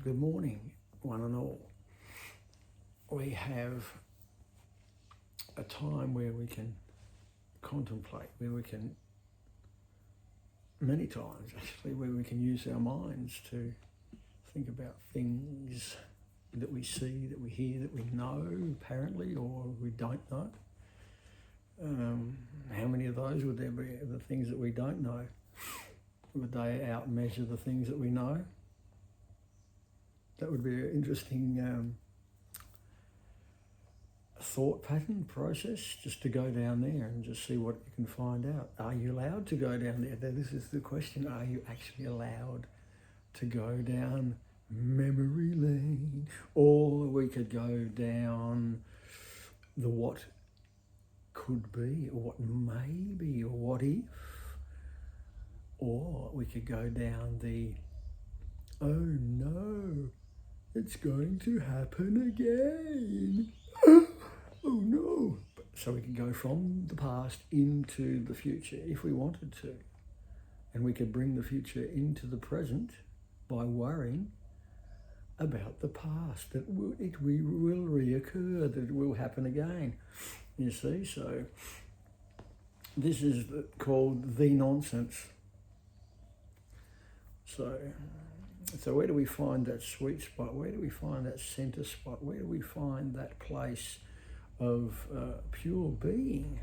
Good morning, one and all. We have a time where we can contemplate, where we can, many times actually, where we can use our minds to think about things that we see, that we hear, that we know apparently, or we don't know. How many of those would there be, the things that we don't know? Would they outmeasure the things that we know? That would be an interesting thought pattern process, just to go down there and just see what you can find out. Are you allowed to go down there? This is the question. Are you actually allowed to go down memory lane? Or we could go down the what could be, or what may be, or what if. Or we could go down the, oh no, it's going to happen again. Oh no. So we could go from the past into the future if we wanted to. And we could bring the future into the present by worrying about the past, that it will reoccur, that it will happen again. You see, so this is called the nonsense. So where do we find that sweet spot? Where do we find that center spot? Where do we find that place of pure being,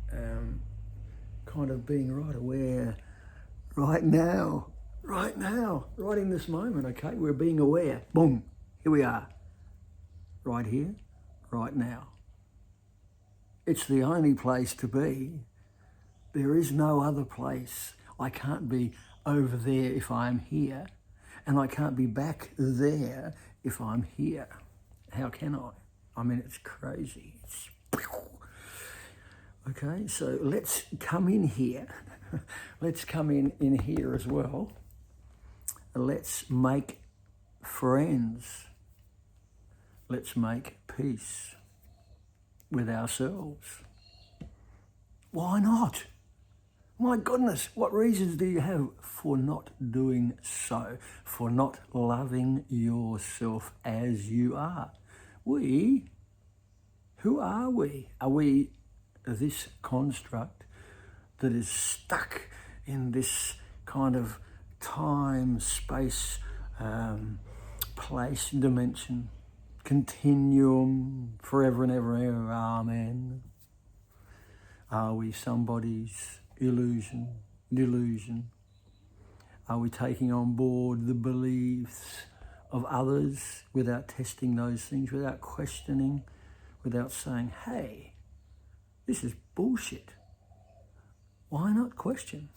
kind of being right aware, right now, right in this moment, okay? We're being aware. Boom, here we are, right here, right now. It's the only place to be. There is no other place. I can't be over there if I'm here, and I can't be back there if I'm here. How can I? I mean, it's crazy. Okay, so let's come in here. Let's come in here as well. Let's make friends. Let's make peace with ourselves. Why not? My goodness, what reasons do you have for not doing so, for not loving yourself as you are? Who are we? Are we this construct that is stuck in this kind of time, space, place, dimension, continuum, forever and ever and ever, amen? Are we somebody's illusion, delusion? Are we taking on board the beliefs of others without testing those things, without questioning, without saying, hey, this is bullshit? Why not question?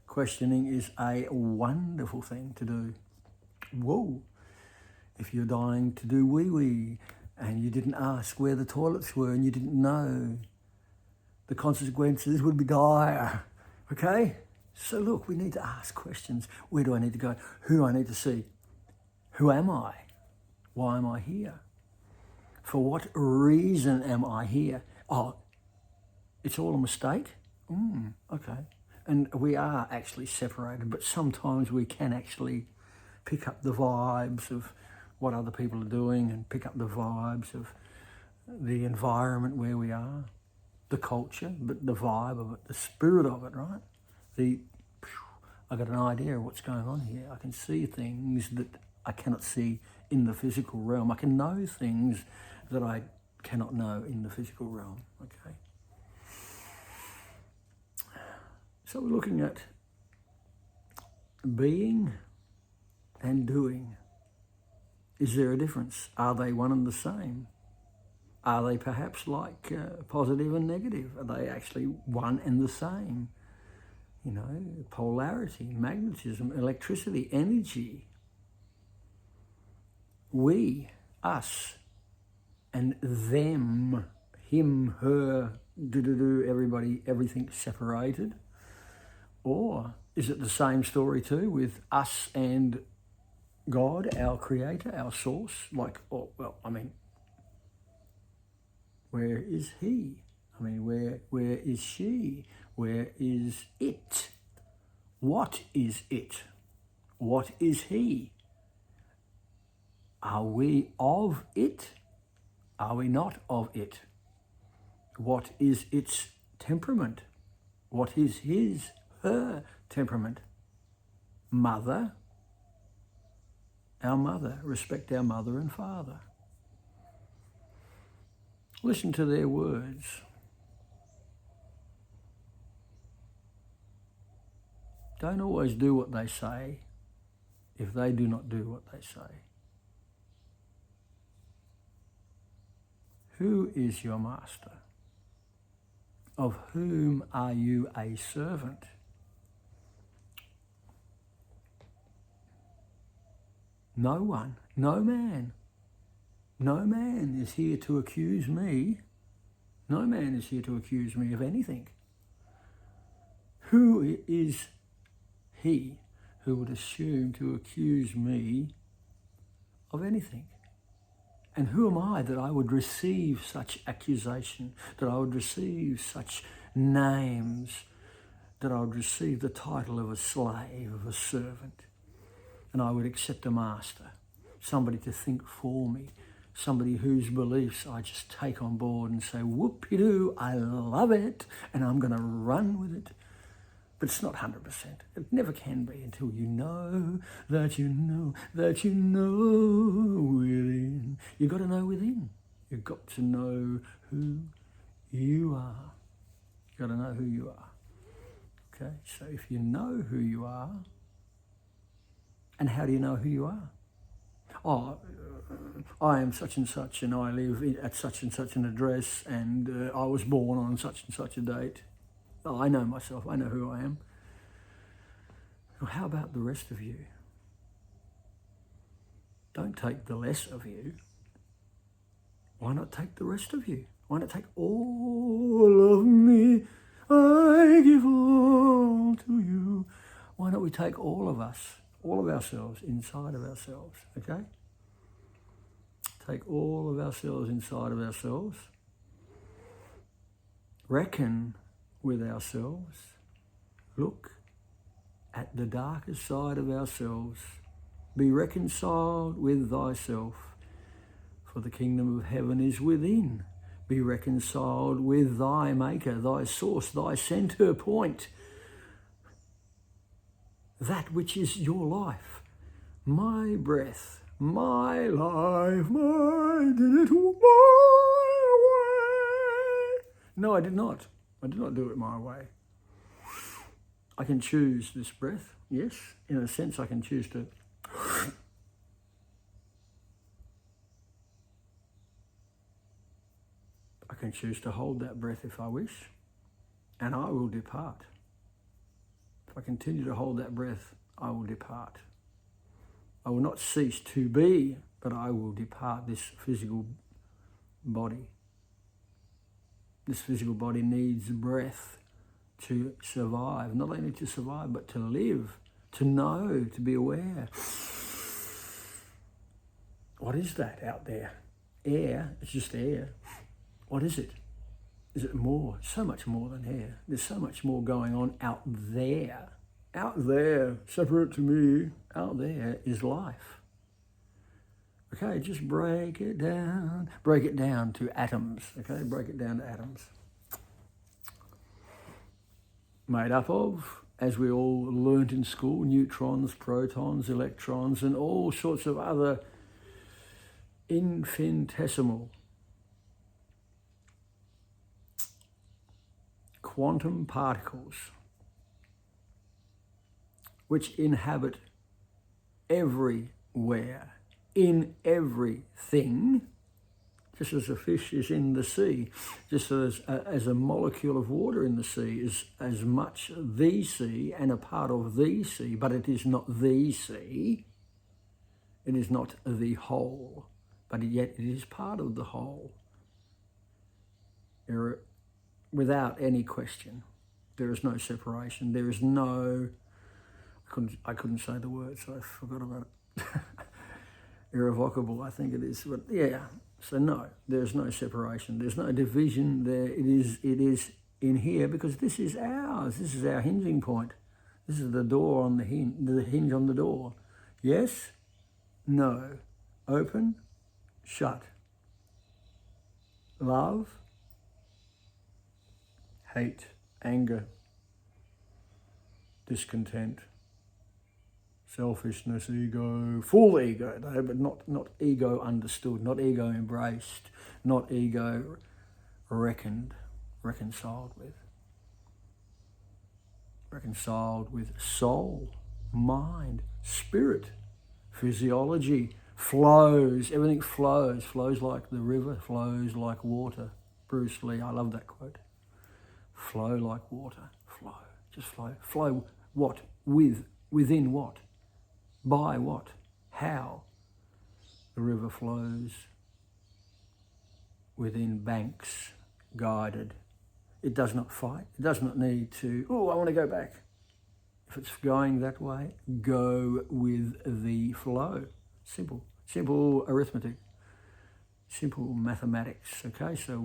Questioning is a wonderful thing to do. Whoa, if you're dying to do wee-wee and you didn't ask where the toilets were and you didn't know, the consequences would be dire, okay? So look, we need to ask questions. Where do I need to go? Who do I need to see? Who am I? Why am I here? For what reason am I here? Oh, it's all a mistake? Okay. And we are actually separated, but sometimes we can actually pick up the vibes of what other people are doing and pick up the vibes of the environment where we are. The culture, but the vibe of it, the spirit of it, right? I got an idea of what's going on here. I can see things that I cannot see in the physical realm. I can know things that I cannot know in the physical realm, okay? So we're looking at being and doing. Is there a difference? Are they one and the same? Are they perhaps like positive and negative? Are they actually one and the same? You know, polarity, magnetism, electricity, energy. We, us, and them, him, her, everybody, everything separated? Or is it the same story too, with us and God, our creator, our source? Like, oh, well, I mean, where is he? I mean, where is she? Where is it? What is it? What is he? Are we of it? Are we not of it? What is its temperament? What is her temperament? Mother, our mother. Respect our mother and father. Listen to their words. Don't always do what they say if they do not do what they say. Who is your master? Of whom are you a servant? No one, no man. No man is here to accuse me. No man is here to accuse me of anything. Who is he who would assume to accuse me of anything? And who am I that I would receive such accusation, that I would receive such names, that I would receive the title of a slave, of a servant, and I would accept a master, somebody to think for me, somebody whose beliefs I just take on board and say, whoop-de-doo, I love it, and I'm going to run with it. But it's not 100%. It never can be until you know that you know that you know within. You've got to know within. You've got to know who you are. You've got to know who you are. Okay, so if you know who you are, and how do you know who you are? Oh, I am such and such, and I live at such and such an address, and I was born on such and such a date. Oh, I know myself. I know who I am. Well, how about the rest of you? Don't take the less of you. Why not take the rest of you? Why not take all of me? I give all to you. Why don't we take all of us, all of ourselves, inside of ourselves, okay? Take all of ourselves inside of ourselves. Reckon with ourselves. Look at the darkest side of ourselves. Be reconciled with thyself, for the kingdom of heaven is within. Be reconciled with thy maker, thy source, thy center point. That which is your life. My breath, my life, my did it my way. No, I did not. I did not do it my way. I can choose this breath, yes. In a sense, I can choose to hold that breath if I wish, and I will depart. If I continue to hold that breath, I will depart. I will not cease to be, but I will depart this physical body. This physical body needs breath to survive, not only to survive, but to live, to know, to be aware. What is that out there? Air, it's just air. What is it? Is it more? So much more than air. There's so much more going on out there. Out there, separate to me, out there is life. Okay, just break it down to atoms, okay? Break it down to atoms. Made up of, as we all learnt in school, neutrons, protons, electrons, and all sorts of other infinitesimal quantum particles which inhabit everywhere, in everything, just as a fish is in the sea, just as a molecule of water in the sea is as much the sea and a part of the sea, but it is not the sea. It is not the whole, but yet it is part of the whole. Without any question, there is no separation. There is no, I couldn't say the word, so I forgot about it. Irrevocable, I think it is. But yeah, so no, there's no separation. There's no division there. It is in here because this is ours. This is our hinging point. This is the door on the hinge on the door. Yes? No. open, shut. Love, hate, anger, discontent, selfishness, ego, full ego, though, but not ego understood, not ego embraced, not ego reconciled with soul, mind, spirit, physiology, flows, everything flows like the river, flows like water. Bruce Lee, I love that quote. Flow like water, flow, just flow. Flow what? Within what? By what? How? The river flows within banks, guided. It does not fight. It does not need to, I want to go back. If it's going that way, go with the flow. Simple arithmetic, simple mathematics, okay? So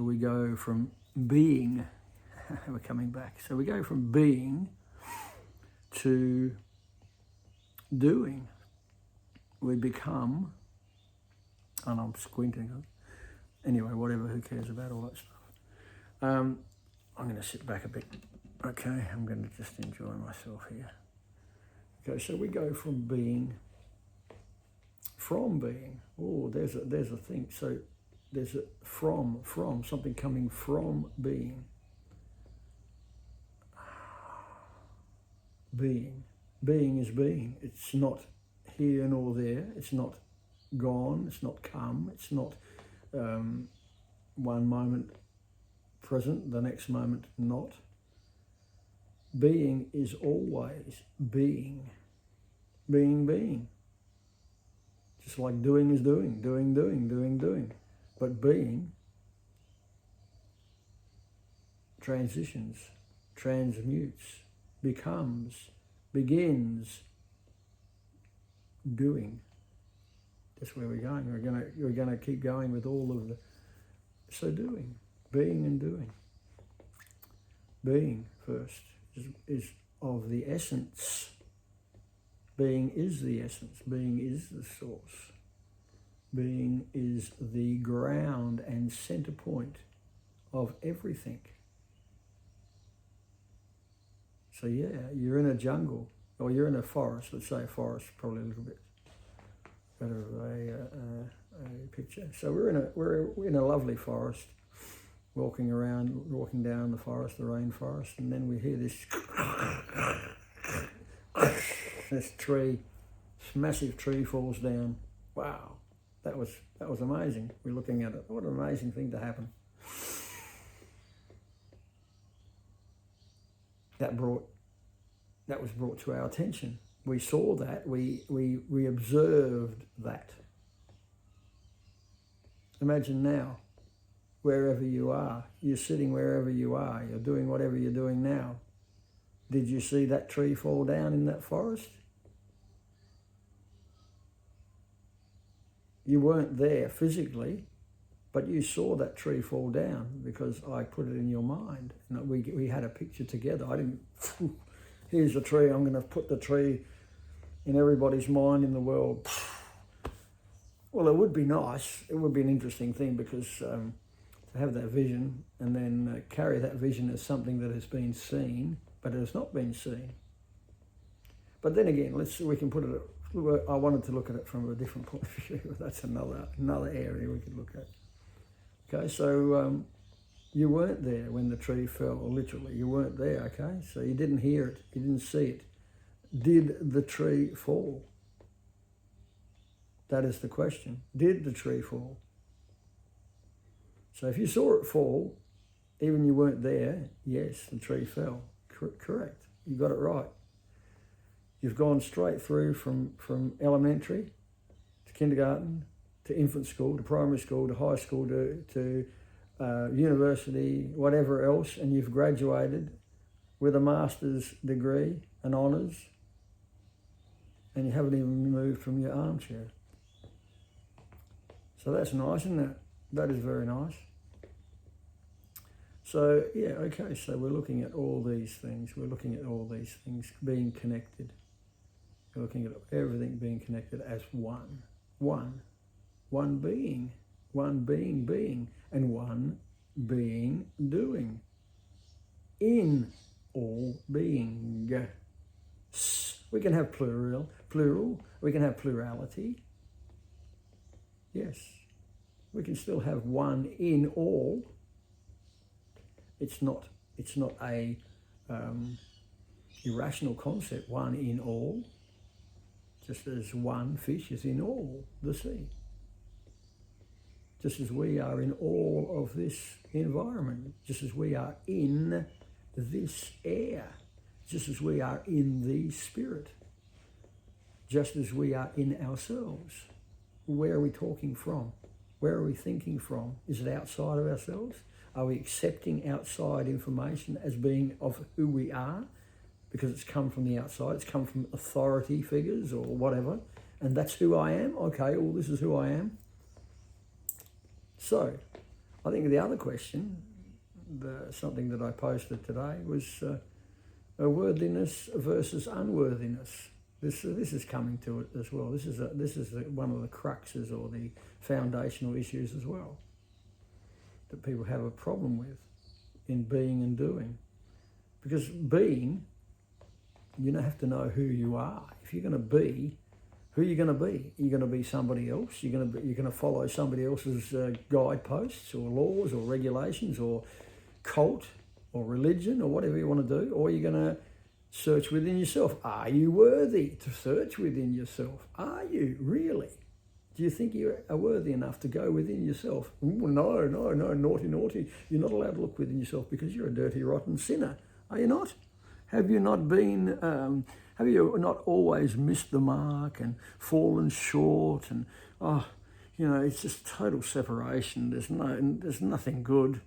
we go from being, we're coming back. So we go from being to doing. We become, and I'm squinting. Anyway, whatever, who cares about all that stuff? I'm going to sit back a bit. Okay, I'm going to just enjoy myself here. Okay, so we go from being. Oh, there's a thing. So there's a from, something coming from being. Being is being. It's not here nor there. It's not gone. It's not come. It's not one moment present, the next moment not. Being is always being. Being. Just like doing is doing. But being transitions, transmutes, becomes, begins, doing. That's where we're going. We're gonna keep going with all of the. So doing, being and doing. Being first is of the essence. Being is the essence. Being is the source. Being is the ground and center point of everything. So yeah, you're in a jungle, or you're in a forest. Let's say a forest, probably a little bit better of a picture. So we're in a lovely forest, walking down the forest, the rainforest, and then we hear this tree, this massive tree falls down. Wow, that was amazing. We're looking at it. What an amazing thing to happen. That was brought to our attention. We saw that. We observed that. Imagine now, wherever you are, you're sitting wherever you are, you're doing whatever you're doing now. Did you see that tree fall down in that forest? You weren't there physically, but you saw that tree fall down because I put it in your mind. And we had a picture together. I didn't, here's the tree, I'm going to put the tree in everybody's mind in the world. Well, it would be nice. It would be an interesting thing because to have that vision and then carry that vision as something that has been seen, but it has not been seen. But then again, we can put it, I wanted to look at it from a different point of view. That's another area we could look at. Okay, so you weren't there when the tree fell, literally. You weren't there, okay? So you didn't hear it, you didn't see it. Did the tree fall? That is the question. Did the tree fall? So if you saw it fall, even you weren't there, yes, the tree fell. Correct. You got it right. You've gone straight through from elementary to kindergarten to infant school to primary school to high school to university, whatever else, and you've graduated with a master's degree and honours, and you haven't even moved from your armchair. So that's nice, isn't it? That is very nice. So, yeah, okay, so we're looking at all these things. We're looking at all these things being connected. We're looking at everything being connected as one. One being, being, and one being doing. In all being. We can have plural, we can have plurality. Yes, we can still have one in all. It's not a irrational concept, one in all, just as one fish is in all the sea. Just as we are in all of this environment, just as we are in this air, just as we are in the spirit, just as we are in ourselves. Where are we talking from? Where are we thinking from? Is it outside of ourselves? Are we accepting outside information as being of who we are because it's come from the outside, it's come from authority figures or whatever, and that's who I am? Okay, well, this is who I am. So, I think the other question, something that I posted today, was worthiness versus unworthiness. This is coming to it as well. This is one of the cruxes or the foundational issues as well that people have a problem with in being and doing. Because being, you don't have to know who you are. If you're going to be, who are you going to be? You're going to be somebody else. You're going to follow somebody else's guideposts or laws or regulations or cult or religion or whatever you want to do, or you're going to search within yourself. Are you worthy to search within yourself? Are you really? Do you think you are worthy enough to go within yourself? No, naughty. You're not allowed to look within yourself because you're a dirty, rotten sinner. Are you not? Have you not been, have you not always missed the mark and fallen short? And, it's just total separation. There's nothing good.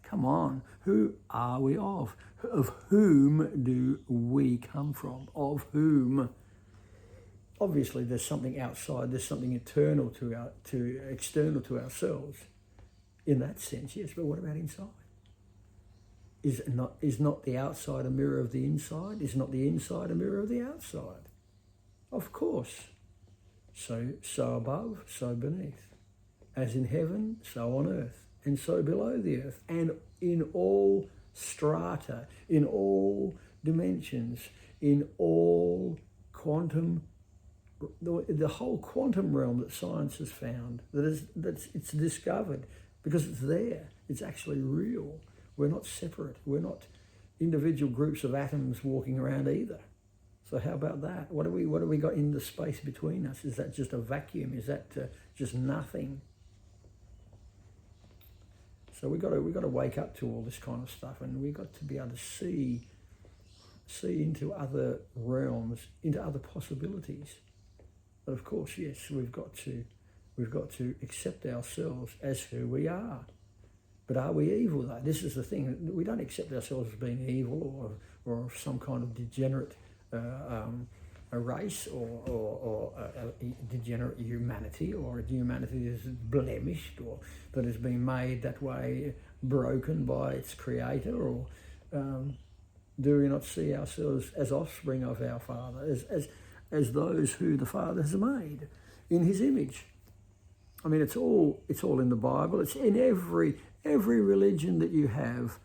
Come on, who are we of? Of whom do we come from? Of whom? Obviously, there's something outside. There's something external to ourselves. In that sense, yes. But what about inside? Is not the outside a mirror of the inside? Is not the inside a mirror of the outside? Of course. So above, so beneath. As in heaven, so on earth, and so below the earth, and in all strata, in all dimensions, in all quantum, the whole quantum realm that science has found, it's discovered because it's there. It's actually real. We're not separate. We're not individual groups of atoms walking around either. So how about that? What do we got in the space between us? Is that just a vacuum? Is that just nothing? So we got to wake up to all this kind of stuff, and we got to be able to see into other realms, into other possibilities. But of course, yes, we've got to accept ourselves as who we are. But are we evil though? This is the thing. We don't accept ourselves as being evil or some kind of degenerate a race or a degenerate humanity, or a humanity that is blemished or that has been made that way, broken by its creator, or do we not see ourselves as offspring of our Father, as those who the Father has made in his image? I mean, it's all in the Bible. It's in every religion that you have.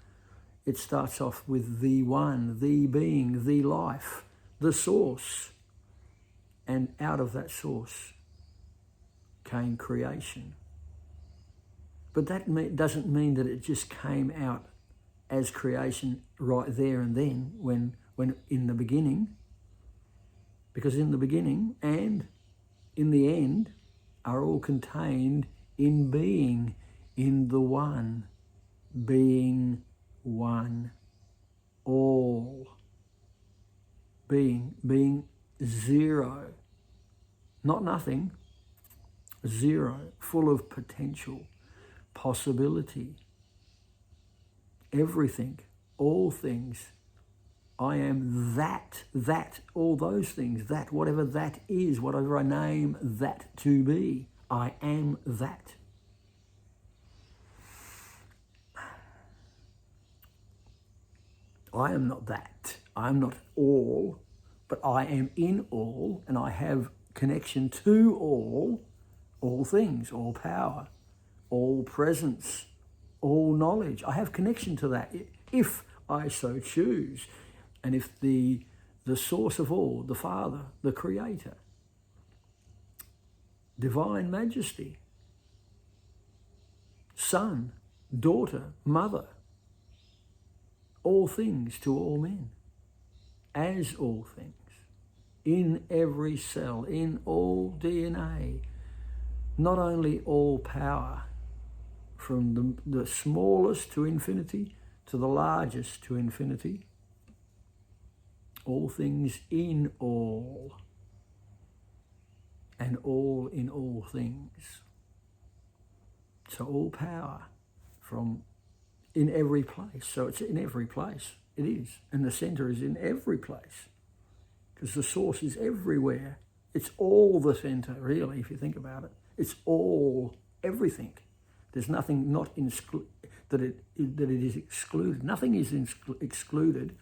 It starts off with the one, the being, the life, the source. And out of that source came creation. But that doesn't mean that it just came out as creation right there and then when in the beginning. Because in the beginning and in the end are all contained in being, in the one, being one, all, being zero, not nothing, zero, full of potential, possibility, everything, all things. I am that, all those things, that, whatever that is, whatever I name that to be, I am that. I am not that. I am not all. but I am in all, and I have connection to all things, all power, all presence, all knowledge. I have connection to that if I so choose. And if the source of all, the Father, the Creator, divine majesty, Son, daughter, mother, all things to all men, as all things, in every cell, in all DNA, not only all power, from the smallest to infinity to the largest to infinity, all things in all, and all in all things. So all power from in every place. So it's in every place. It is. And the center is in every place, because the source is everywhere. It's all the center, really, if you think about it. It's all, everything. There's nothing not that it is excluded. Nothing is excluded,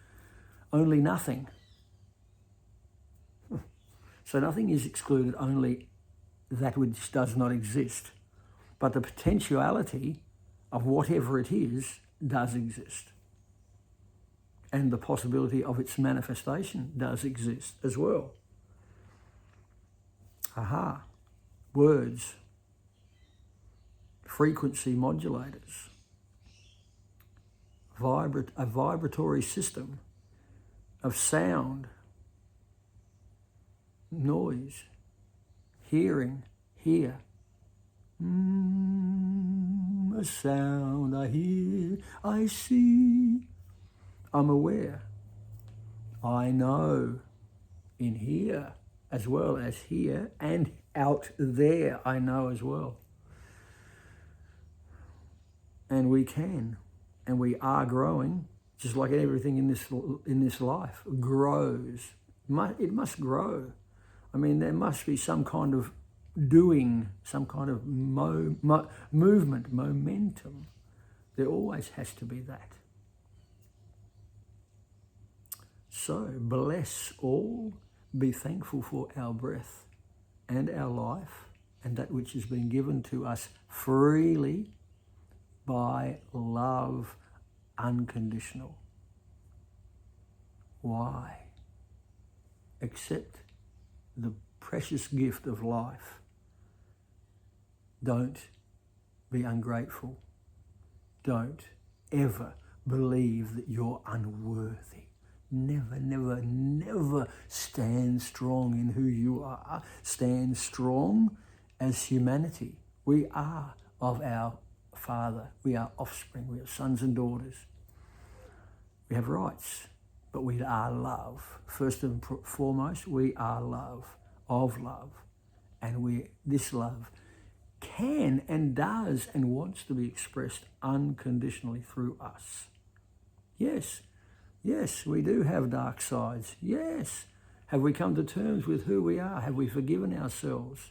only nothing. So nothing is excluded, only that which does not exist. But the potentiality of whatever it is does exist. And the possibility of its manifestation does exist as well. Aha. Words. Frequency modulators. A vibratory system of sound, noise, hearing, hear. A sound I hear, I see. I'm aware. I know in here as well as here, and out there I know as well. And we can, and we are growing, just like everything in this life grows. It must grow. I mean, there must be some kind of doing, some kind of movement, momentum. There always has to be that. So bless all, be thankful for our breath and our life and that which has been given to us freely by love, unconditional. Why? Accept the precious gift of life. Don't be ungrateful. Don't ever believe that you're unworthy. Never, never, never stand strong in who you are. Stand strong as humanity. We are of our Father. We are offspring. We are sons and daughters. We have rights, but we are love. First and foremost, we are love, of love. And this love can and does and wants to be expressed unconditionally through us. Yes, we do have dark sides. Yes. Have we come to terms with who we are? Have we forgiven ourselves?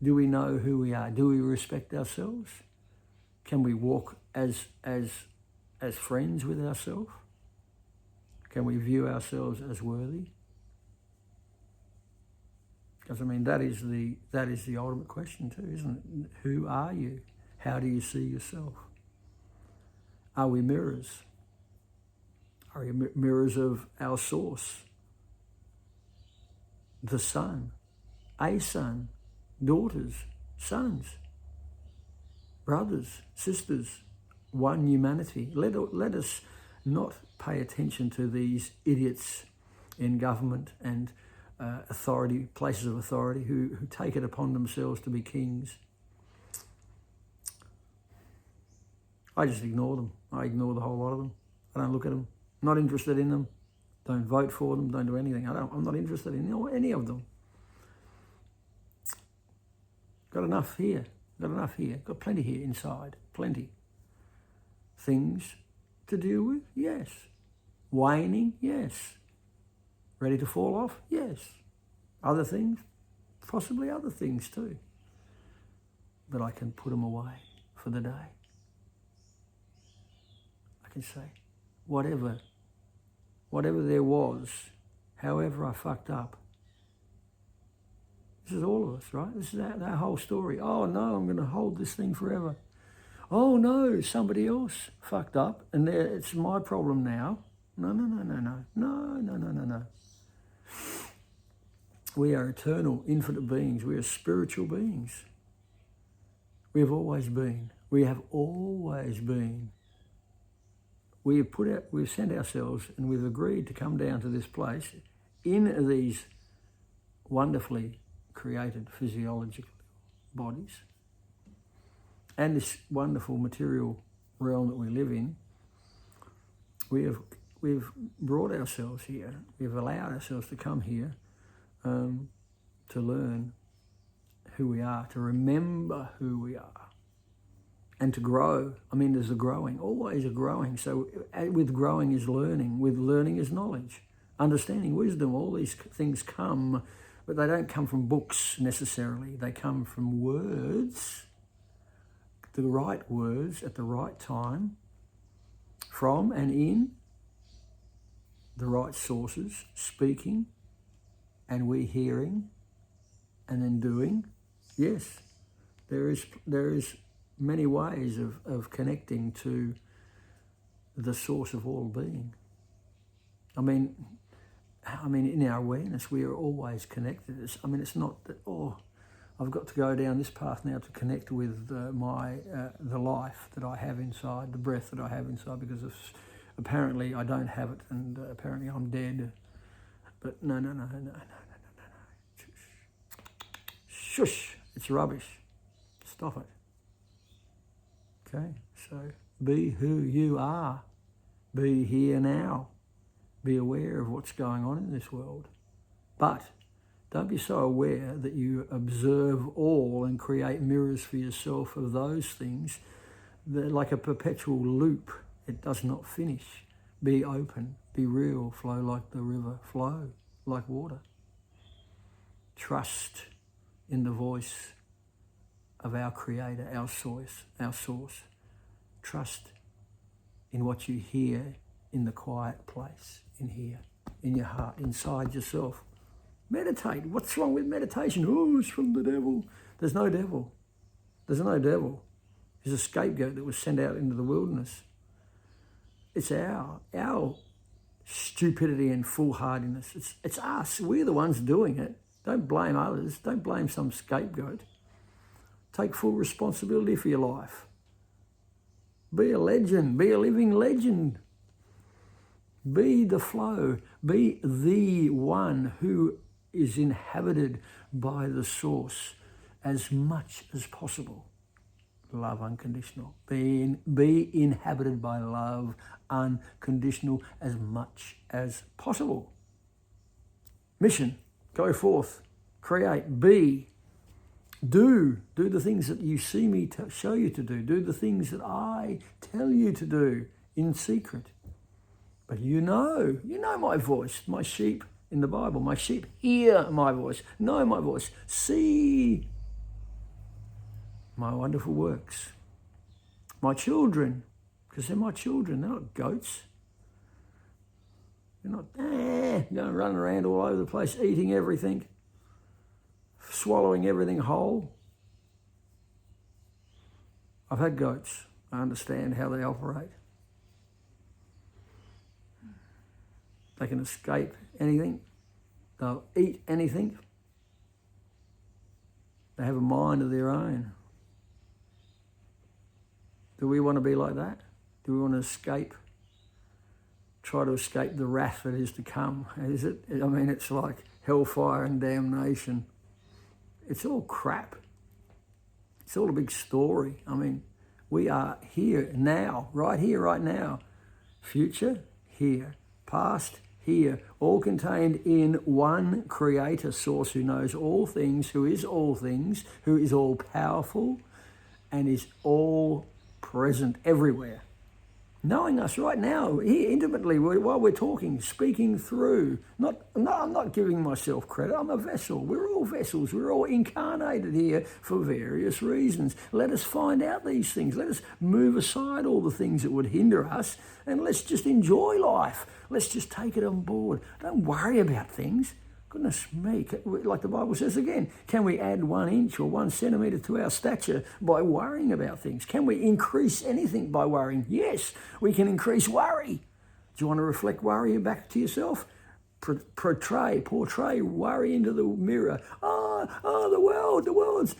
Do we know who we are? Do we respect ourselves? Can we walk as friends with ourselves? Can we view ourselves as worthy? Because I mean, that is the ultimate question too, isn't it? Who are you? How do you see yourself? Are we mirrors? Are we mirrors of our source? The Son, a son, daughters, sons, brothers, sisters, one humanity. Let us not pay attention to these idiots in government and authority, places of authority, who take it upon themselves to be kings. I just ignore them. I ignore the whole lot of them. I don't look at them. Not interested in them. Don't vote for them. Don't do anything. I'm not interested in any of them. Got enough here. Got plenty here inside. Plenty. Things to deal with? Yes. Waning? Yes. Ready to fall off? Yes. Other things? Possibly other things too. But I can put them away for the day. I can say, whatever there was however I fucked up. This is all of us, right? This is our whole story. Oh no, I'm going to hold this thing forever. Oh no, somebody else fucked up and it's my problem now. No. No. We are eternal, infinite beings. We are spiritual beings. We have always been. We have always been. We've sent ourselves and we've agreed to come down to this place in these wonderfully created physiological bodies and this wonderful material realm that we live in. We've brought ourselves here. We've allowed ourselves to come here to learn who we are, to remember who we are, and to grow. I mean, there's a growing, always a growing. So with growing is learning, with learning is knowledge, understanding, wisdom. All these things come, but they don't come from books necessarily. They come from words, the right words at the right time, from and in the right sources, speaking, and we hearing, and then doing. Yes, there is many ways of connecting to the source of all being. I mean, in our awareness, we are always connected. It's not that, I've got to go down this path now to connect with the life that I have inside, the breath that I have inside, because apparently I don't have it, and apparently I'm dead. But no. Shush, it's rubbish. Stop it. Okay, so be who you are. Be here now. Be aware of what's going on in this world. But don't be so aware that you observe all and create mirrors for yourself of those things. They're like a perpetual loop. It does not finish. Be open, be real, flow like the river, flow like water. Trust in the voice of our Creator, our source. Trust in what you hear in the quiet place, in here, in your heart, inside yourself. Meditate. What's wrong with meditation? Oh, it's from the devil. There's no devil. There's no devil. There's a scapegoat that was sent out into the wilderness. It's our stupidity and foolhardiness. It's us. We're the ones doing it. Don't blame others. Don't blame some scapegoat. Take full responsibility for your life. Be a legend. Be a living legend. Be the flow. Be the one who is inhabited by the source as much as possible. Love unconditional. Be inhabited by love unconditional as much as possible. Mission. Go forth. Create. Be. Do the things that you see me show you to do. Do the things that I tell you to do in secret. But you know my voice, my sheep in the Bible. My sheep hear my voice, know my voice, see my wonderful works. My children, because they're my children, they're not goats. They're not going running around all over the place, eating everything, swallowing everything whole. I've had goats. I understand how they operate. They can escape anything. They'll eat anything. They have a mind of their own. Do we want to be like that? Do we want to escape? Try to escape the wrath that is to come? Is it? I mean, it's like hellfire and damnation. It's all crap. It's all a big story. I mean, we are here now, right here, right now. Future, here. Past, here. All contained in one creator source who knows all things, who is all things, who is all powerful, and is all present everywhere. knowing us right now, here intimately, while we're talking, speaking through. I'm not giving myself credit. I'm a vessel. We're all vessels. We're all incarnated here for various reasons. Let us find out these things. Let us move aside all the things that would hinder us, and let's just enjoy life. Let's just take it on board. Don't worry about things. Goodness me, like the Bible says again, can we add 1 inch or 1 centimetre to our stature by worrying about things? Can we increase anything by worrying? Yes, we can increase worry. Do you want to reflect worry back to yourself? Portray worry into the mirror. The world's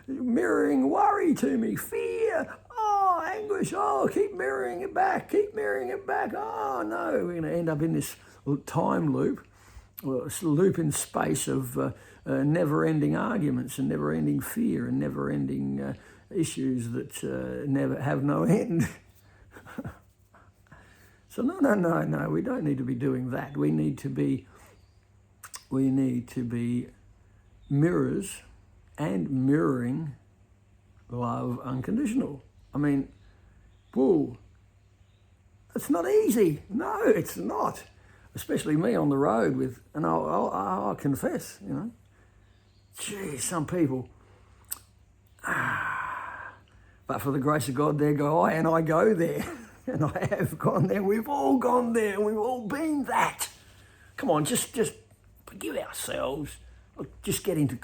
mirroring worry to me. Fear, anguish, keep mirroring it back. Oh no, we're going to end up in this time loop. Well, it's a loop in space of never-ending arguments and never-ending fear and never-ending issues that never have no end. So no, we don't need to be doing that. We need to be mirrors and mirroring love unconditional. I mean, whoa, it's not easy. No, it's not. Especially me on the road and I'll confess, geez, some people, but for the grace of God, there go I, and I go there, and I have gone there. We've all gone there, and we've all been that. Come on, just forgive ourselves. Just get into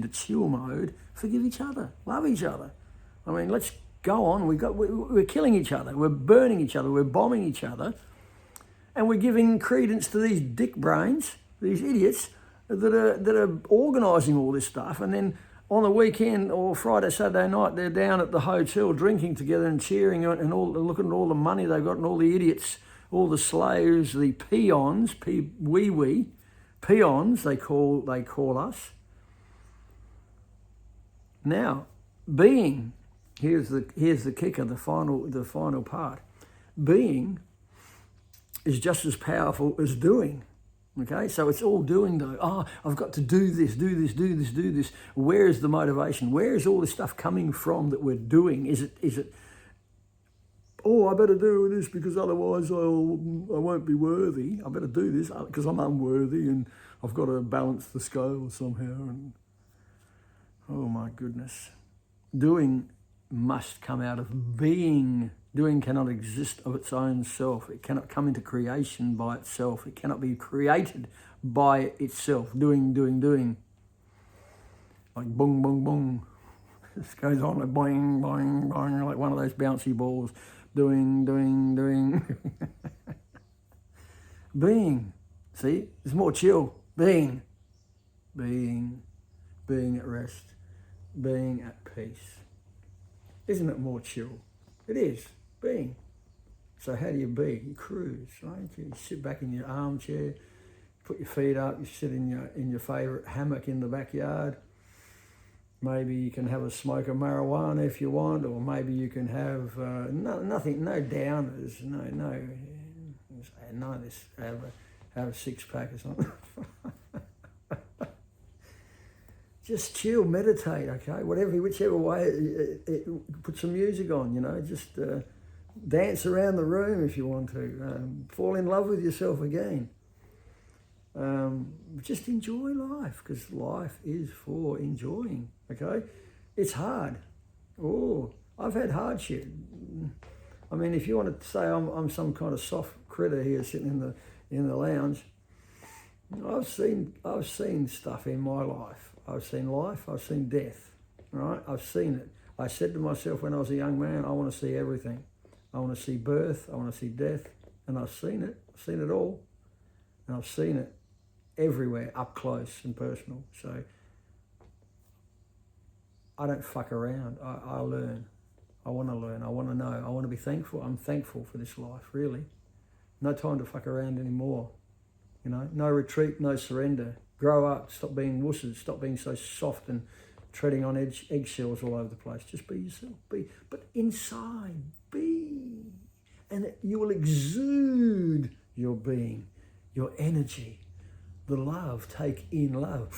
chill mode. Forgive each other, love each other. I mean, let's go on. We're killing each other. We're burning each other. We're bombing each other. And we're giving credence to these dick brains, these idiots that are organising all this stuff. And then on the weekend or Friday, Saturday night, they're down at the hotel drinking together and cheering and looking at all the money they've got and all the idiots, all the slaves, the peons, peons they call us. Now, being, here's the kicker, the final part. Being is just as powerful as doing. Okay, so it's all doing though. I've got to do this. Where is the motivation? Where is all this stuff coming from that we're doing? Is it? I better do this because otherwise I won't be worthy. I better do this because I'm unworthy and I've got to balance the scale somehow. And oh my goodness, doing must come out of being. Doing cannot exist of its own self. It cannot come into creation by itself. It cannot be created by itself. Doing. Like boom, boom, boom. This goes on like boing, boing, boing, like one of those bouncy balls. Doing. Being. See, it's more chill. Being at rest. Being at peace. Isn't it more chill? It is. Being. So how do you be? You cruise, right? You sit back in your armchair, put your feet up, you sit in your favourite hammock in the backyard. Maybe you can have a smoke of marijuana if you want, or maybe you can have no downers, no this, have a 6-pack or something. Just chill, meditate, okay? Whichever way, put some music on, just dance around the room if you want to. Fall in love with yourself again. Just enjoy life, because life is for enjoying, okay? It's hard. I've had hardship. I mean, if you want to say I'm some kind of soft critter here sitting in the lounge, I've seen stuff in my life. I've seen life, I've seen death, right? I've seen it. I said to myself when I was a young man, I want to see everything. I want to see birth, I want to see death, and I've seen it all. And I've seen it everywhere, up close and personal. So I don't fuck around, I learn. I want to learn, I want to know, I want to be thankful. I'm thankful for this life, really. No time to fuck around anymore. No retreat, no surrender. Grow up, stop being wusses, stop being so soft and treading on eggshells all over the place. Just be yourself, but inside, be. And you will exude your being, your energy, the love, take in love.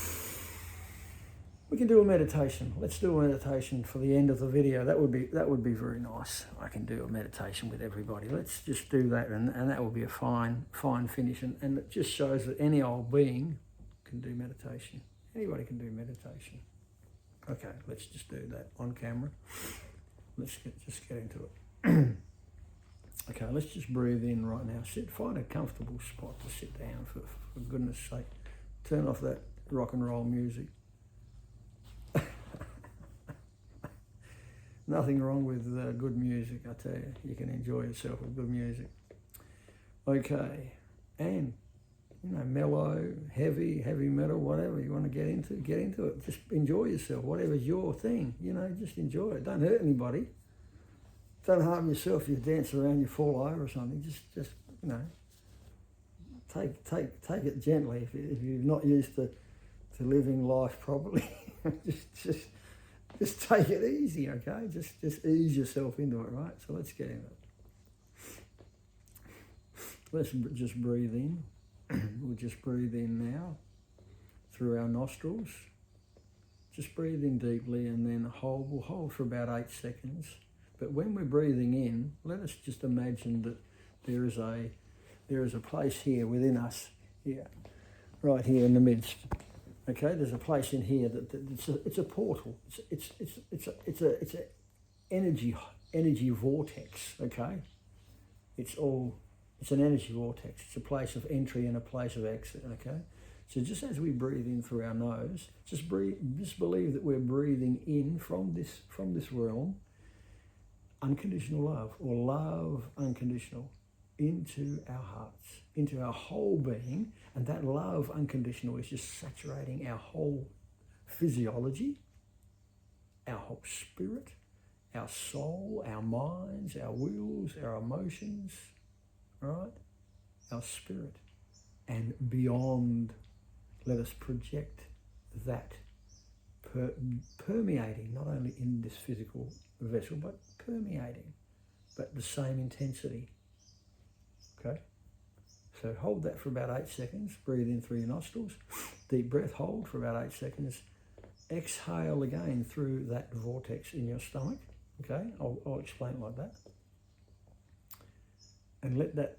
We can do a meditation. Let's do a meditation for the end of the video. That would be very nice. I can do a meditation with everybody. Let's just do that, and that will be a fine finish. And it just shows that any old being can do meditation. Anybody can do meditation. Okay, let's just do that on camera. Let's just get into it. Okay, let's just breathe in right now. Find a comfortable spot to sit down for goodness sake. Turn off that rock and roll music. Nothing wrong with good music, I tell you. You can enjoy yourself with good music. Okay, and mellow, heavy metal, whatever you want to get into it. Just enjoy yourself, whatever's your thing. Just enjoy it. Don't hurt anybody. Don't harm yourself. If you dance around, you fall over or something. Just take it gently. If you're not used to living life properly, just take it easy, okay? Just ease yourself into it, right? So let's get into it. Let's just breathe in. We'll just breathe in now through our nostrils. Just breathe in deeply and then hold. We'll hold for about 8 seconds. But when we're breathing in, let us just imagine that there is a place here within us, here, right here in the midst. Okay, there's a place in here that it's a portal. It's a energy vortex. Okay, it's an energy vortex. It's a place of entry and a place of exit. Okay, so just as we breathe in through our nose, just believe that we're breathing in from this realm, unconditional love, or love unconditional, into our hearts, into our whole being. And that love unconditional is just saturating our whole physiology, our whole spirit, our soul, our minds, our wills, our emotions, right? Our spirit. And beyond, let us project that permeating, not only in this physical vessel, but permeating, but the same intensity. Okay? So hold that for about 8 seconds. Breathe in through your nostrils. Deep breath, hold for about 8 seconds. Exhale again through that vortex in your stomach. Okay? I'll explain it like that. And let that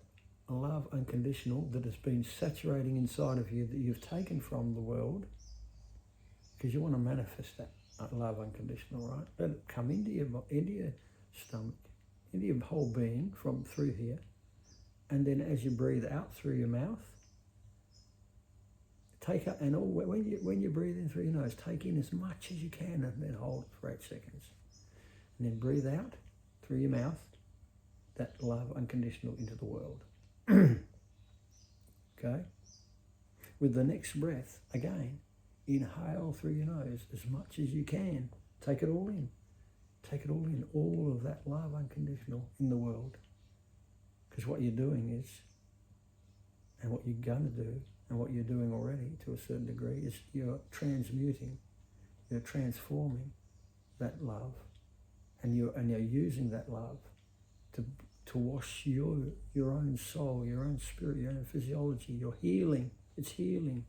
love unconditional that has been saturating inside of you, that you've taken from the world, because you want to manifest that love unconditional, right? Let it come into your stomach, into your whole being from through here. And then as you breathe out through your mouth, take up, and when you breathe in through your nose, take in as much as you can and then hold it for 8 seconds. And then breathe out through your mouth that love unconditional into the world. Okay? With the next breath, again, inhale through your nose as much as you can. Take it all in. Take it all in, all of that love unconditional in the world. Because what you're doing is, and what you're going to do, and what you're doing already to a certain degree, is you're transmuting, you're transforming that love, and you're using that love to wash your own soul, your own spirit, your own physiology, your healing. It's healing.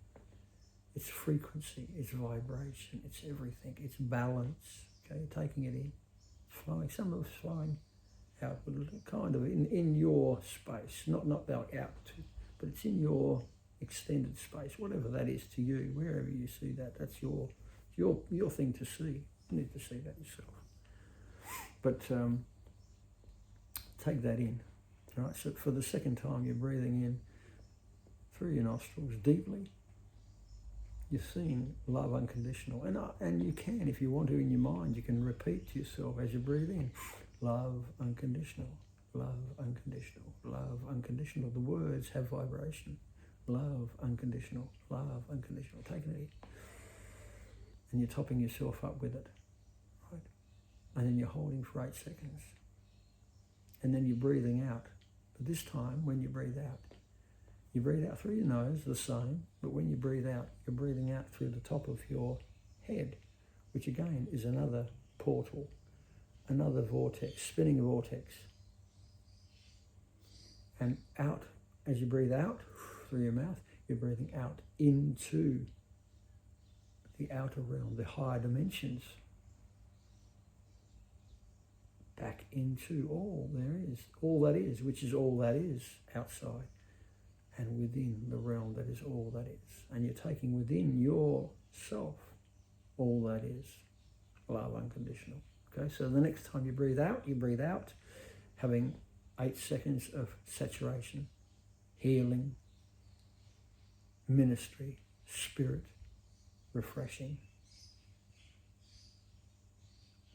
It's frequency, it's vibration, it's everything, it's balance. Okay, you're taking it in, flowing. Some of it's flowing out, kind of in your space, not like out to, but it's in your extended space, whatever that is to you, wherever you see that. That's your thing to see. You need to see that yourself. But take that in. All right. So for the second time, you're breathing in through your nostrils deeply. You're seeing love unconditional, and you can, if you want to, in your mind, you can repeat to yourself as you breathe in, love unconditional, love unconditional, love unconditional. The words have vibration. Love unconditional, love unconditional. Taking it in, and you're topping yourself up with it, right? And then you're holding for 8 seconds, and then you're breathing out. But this time, when you breathe out through your nose, the same, but when you breathe out, you're breathing out through the top of your head, which again is another portal, another vortex, spinning vortex. And out, as you breathe out through your mouth, you're breathing out into the outer realm, the higher dimensions, back into all there is, all that is, which is all that is outside and within the realm that is all that is. And you're taking within yourself all that is, love unconditional. Okay, so the next time you breathe out, having 8 seconds of saturation, healing, ministry, spirit, refreshing,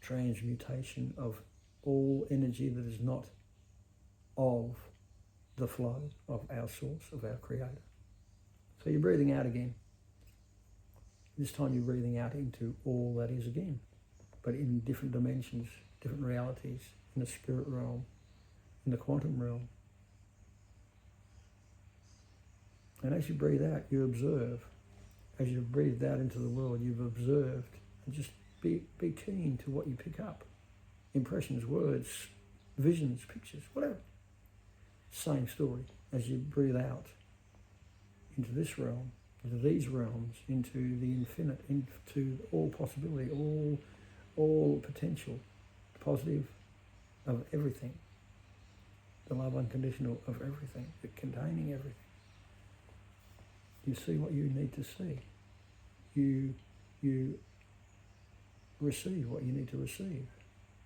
transmutation of all energy that is not of the flow of our source, of our creator. So you're breathing out again. This time you're breathing out into all that is again, but in different dimensions, different realities, in the spirit realm, in the quantum realm. And as you breathe out, you observe. As you've breathed out into the world, you've observed, and just be keen to what you pick up. Impressions, words, visions, pictures, whatever. Same story. As you breathe out into this realm, into these realms, into the infinite, into all possibility, all potential, positive of everything, the love unconditional of everything, the containing everything. You see what you need to see. You receive what you need to receive.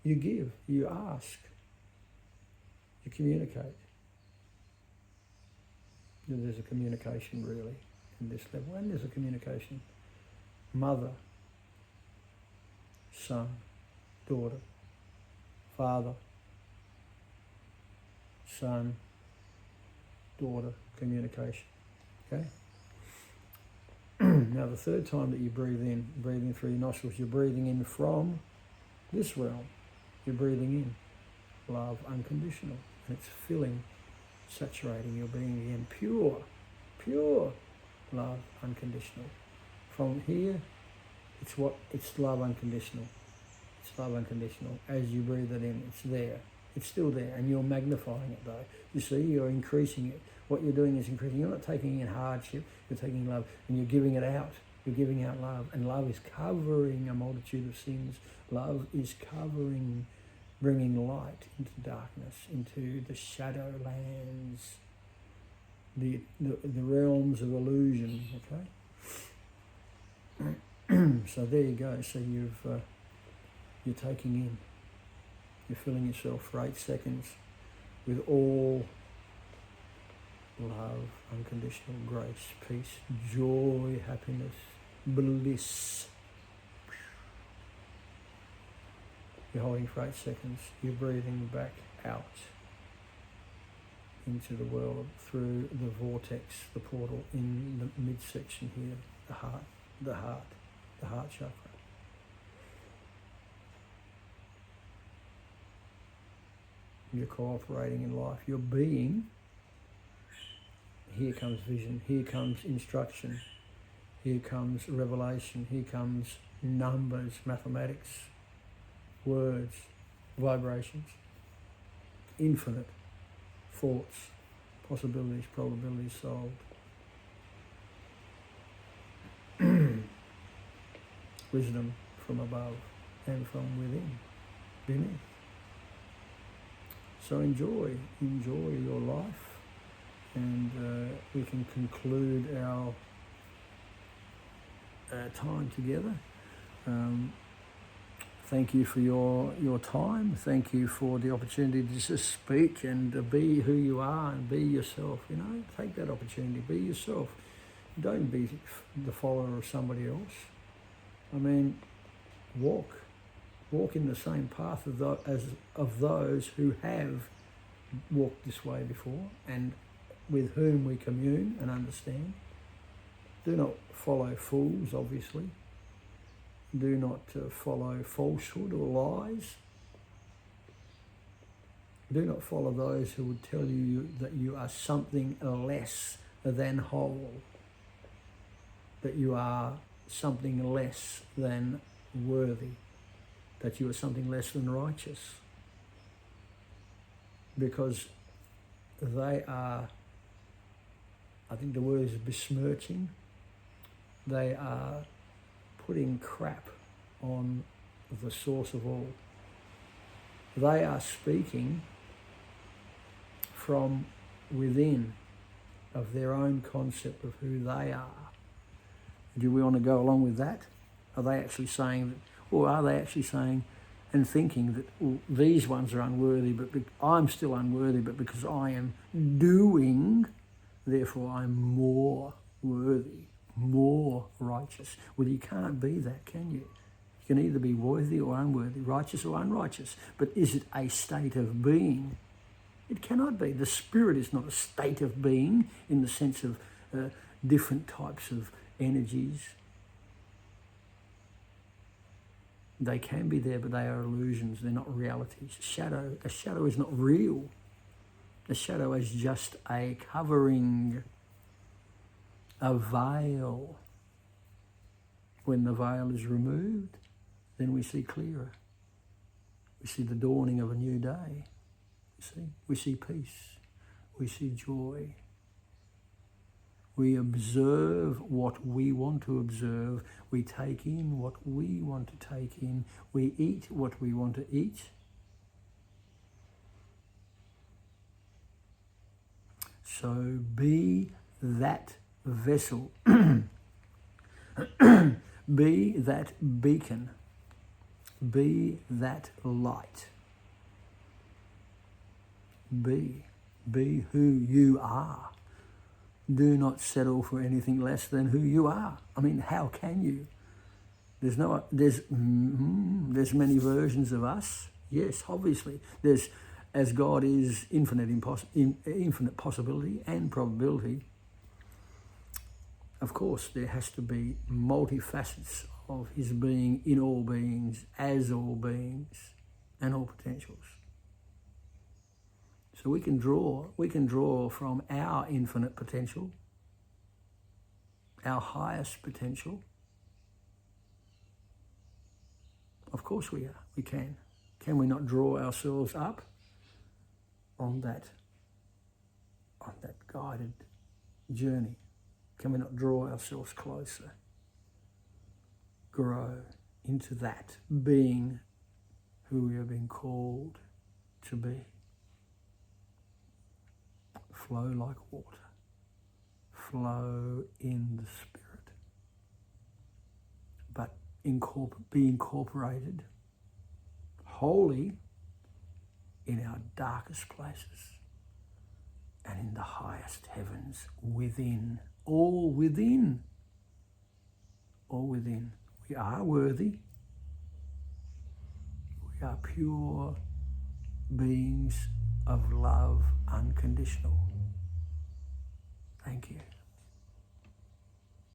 You give, you ask, you communicate. There's a communication really in this level, and there's a communication. Mother, son, daughter, father, son, daughter, communication. Okay? Now the third time that you breathe in through your nostrils, you're breathing in from this realm. You're breathing in love unconditional, and it's filling, saturating your being again. Pure love unconditional. From here, it's love unconditional. It's love unconditional. As you breathe it in, it's there. It's still there, and you're magnifying it though. You see, you're increasing it. What you're doing is increasing. You're not taking in hardship, you're taking love, and you're giving it out. You're giving out love, and love is covering a multitude of sins. Love is covering, bringing light into darkness, into the shadow lands, the realms of illusion, okay? So there you go. So you're taking in, you're filling yourself for 8 seconds with all love, unconditional grace, peace, joy, happiness, bliss. You're holding for 8 seconds. You're breathing back out into the world through the vortex, the portal in the midsection here, the heart chakra. You're cooperating in life. You're being. Here comes vision. Here comes instruction. Here comes revelation. Here comes numbers, mathematics, words, vibrations, infinite thoughts, possibilities, probabilities solved. Wisdom from above and from within, beneath. So enjoy your life, and we can conclude our time together. Thank you for your time. Thank you for the opportunity to just speak and be who you are and be yourself. You know, take that opportunity. Be yourself. Don't be the follower of somebody else. I mean, walk in the same path of those who have walked this way before and with whom we commune and understand. Do not follow fools, obviously. Do not follow falsehood or lies. Do not follow those who would tell you that you are something less than whole, that you are something less than worthy, that you are something less than righteous. Because they are, I think the word is besmirching. They are putting crap on the source of all. They are speaking from within of their own concept of who they are. Do we want to go along with that? Are they actually saying that, or are they actually saying and thinking that, well, these ones are unworthy, but I'm still unworthy, but because I am doing, therefore I'm more worthy, more righteous? Well, you can't be that, can you? You can either be worthy or unworthy, righteous or unrighteous. But is it a state of being? It cannot be. The spirit is not a state of being in the sense of different types of energies. They can be there, but they are illusions. They're not realities. A shadow is not real. A shadow is just a covering, a veil. When the veil is removed, then we see clearer. We see the dawning of a new day. We see peace. We see joy. We observe what we want to observe. We take in what we want to take in. We eat what we want to eat. So be that vessel. Be that beacon. Be that light. Be who you are. Do not settle for anything less than who you are. I mean, how can you? There's many versions of us. Yes, obviously. As God is infinite possibility and probability, of course, there has to be multifacets of his being in all beings, as all beings, and all potentials. So we can draw from our infinite potential, our highest potential. Of course we can. Can we not draw ourselves up on that guided journey? Can we not draw ourselves closer? Grow into that being who we have been called to be. Flow like water. Flow in the Spirit. But be incorporated wholly in our darkest places and in the highest heavens within. All within. All within. We are worthy. We are pure beings of love, unconditional. Thank you.